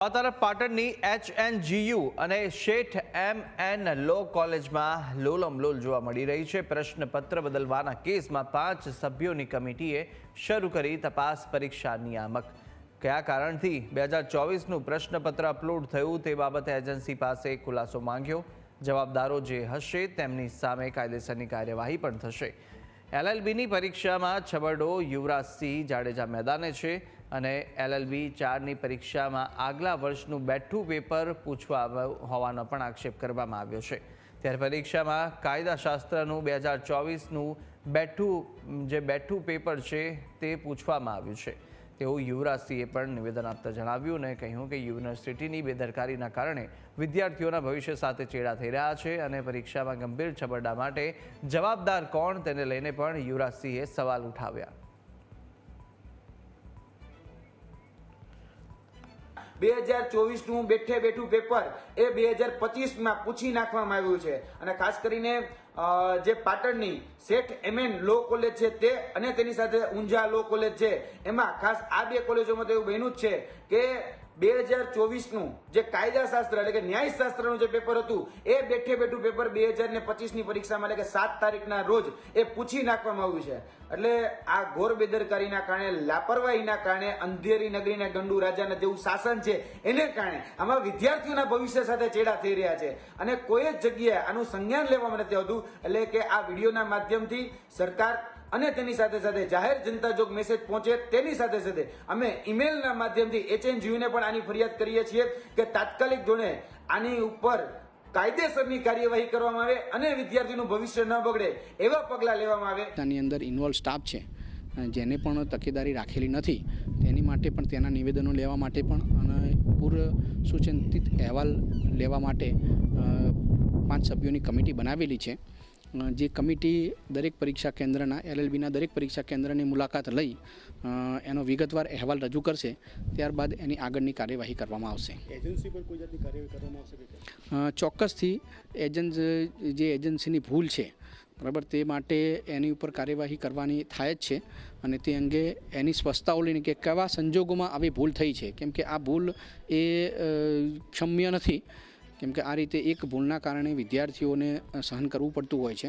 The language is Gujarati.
આ તરફ પાટણની HNGU અને શેઠ MN લો કોલેજમાં લોલમલોલ જોવા મળી રહી છે। પ્રશ્નપત્ર બદલવાના કેસમાં 5 સભ્યોની કમિટીએ શરૂ કરી તપાસ। પરીક્ષા નિયામક કયા કારણથી 2024નું પ્રશ્નપત્ર અપલોડ થયું તે બાબતે એજન્સી પાસે ખુલાસો માંગ્યો। જવાબદારો જે હશે તેમની સામે કાયદેસરની કાર્યવાહી પણ થશે। LLBની પરીક્ષામાં છબરડો યુવરાજસિંહ જાડેજા મેદાને છે અને LLB 4ની પરીક્ષામાં આગલા વર્ષનું બેઠું પેપર પૂછવા હોવાનો પણ આક્ષેપ કરવામાં આવ્યો છે। ત્યારે પરીક્ષામાં કાયદાશાસ્ત્રનું 2024નું બેઠું પેપર છે તે પૂછવામાં આવ્યું છે તેવું યુવરાજસિંહે પણ નિવેદન આપતા જણાવ્યું અને કહ્યું કે યુનિવર્સિટીની બેદરકારીના કારણે વિદ્યાર્થીઓના ભવિષ્ય સાથે ચેડા થઈ રહ્યા છે અને પરીક્ષામાં ગંભીર છબરડા માટે જવાબદાર કોણ તેને લઈને પણ યુવરાજસિંહે સવાલ ઉઠાવ્યા। 2024નું બેઠું પેપર એ 2025માં પૂછી નાખવામાં આવ્યું છે અને ખાસ કરીને જે પાટણની શેઠ MN લો કોલેજ છે તે અને તેની સાથે ઊંઝા લો કોલેજ છે એમાં ખાસ આ બે કોલેજોમાં તો એવું બન્યું જ છે કે 2024નું જે કાયદાશાસ્ત્ર એટલે કે ન્યાયશાસ્ત્રનું જે પેપર હતું એ બેઠું પેપર 2025ની પરીક્ષામાં એટલે કે 7 તારીખના રોજ એ પૂછી નાખવામાં આવ્યું છે। એટલે આ ઘોર બેદરકારીના કારણે, લાપરવાહીના કારણે, અંધેરી નગરીના ગંડુ રાજાના જેવું શાસન છે એને કારણે આમાં વિદ્યાર્થીઓના ભવિષ્ય સાથે ચેડા થઈ રહ્યા છે અને કોઈ જ જગ્યાએ આનું સંજ્ઞાન લેવામાં નથી આવતું। એટલે કે આ વિડીયોના માધ્યમથી સરકાર અને તેની સાથે સાથે જાહેર જનતા જોગ મેસેજ પહોંચે તેની સાથે સાથે અમે ઈમેલના માધ્યમથી HNGU ને પણ આની ફરિયાદ કરીએ છીએ કે તાત્કાલિક ધોરણે આની ઉપર કાયદેસરની કાર્યવાહી કરવામાં આવે અને વિદ્યાર્થીનું ભવિષ્ય ન બગડે એવા પગલાં લેવામાં આવે। તેની અંદર ઇન્વોલ્વ સ્ટાફ છે જેને પણ તકેદારી રાખેલી નથી તેની માટે પણ તેના નિવેદનો લેવા માટે પણ અને પૂર્વ સુચિંતિત અહેવાલ લેવા માટે 5 સભ્યોની કમિટી બનાવેલી છે। જે કમિટી દરેક પરીક્ષા કેન્દ્રના LLBના દરેક પરીક્ષા કેન્દ્રની મુલાકાત લઈ એનો વિગતવાર અહેવાલ રજૂ કરશે। ત્યારબાદ એની આગળની કાર્યવાહી કરવામાં આવશે। એજન્સી પર કોઈ જાતની કાર્યવાહી કરવામાં આવશે? ચોક્કસથી જે એજન્સીની ભૂલ છે બરાબર તે માટે એની ઉપર કાર્યવાહી કરવાની થાય જ છે અને તે અંગે એની સ્પષ્ટતાઓ લઈને કે કેવા સંજોગોમાં આવી ભૂલ થઈ છે, કેમ કે આ ભૂલ એ ક્ષમ્ય નથી, કેમ કે આ રીતે એક ભૂલના કારણે વિદ્યાર્થીઓને સહન કરવું પડતું હોય છે।